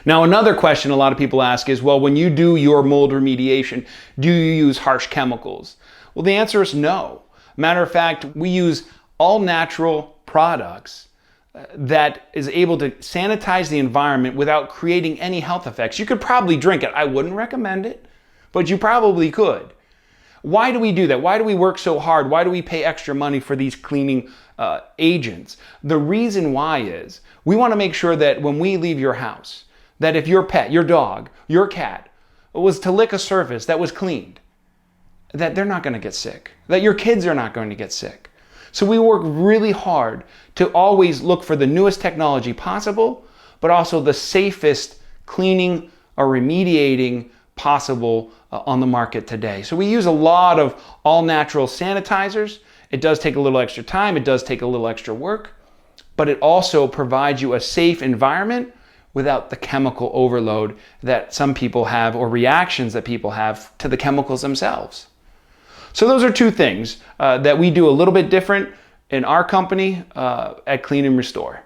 Now, another question a lot of people ask is, well, when you do your mold remediation, do you use harsh chemicals? Well, the answer is no. Matter of fact, we use all natural products that is able to sanitize the environment without creating any health effects. You could probably drink it. I wouldn't recommend it, but you probably could. Why do we do that? Why do we work so hard? Why do we pay extra money for these cleaning agents? The reason why is we want to make sure that when we leave your house, that if your pet, your dog, your cat was to lick a surface that was cleaned, that they're not going to get sick, that your kids are not going to get sick. So we work really hard to always look for the newest technology possible, but also the safest cleaning or remediating possible on the market today. So we use a lot of all natural sanitizers. It does take a little extra time, it does take a little extra work, but it also provides you a safe environment without the chemical overload that some people have, or reactions that people have to the chemicals themselves. So those are two things that we do a little bit different in our company at Clean and Restore.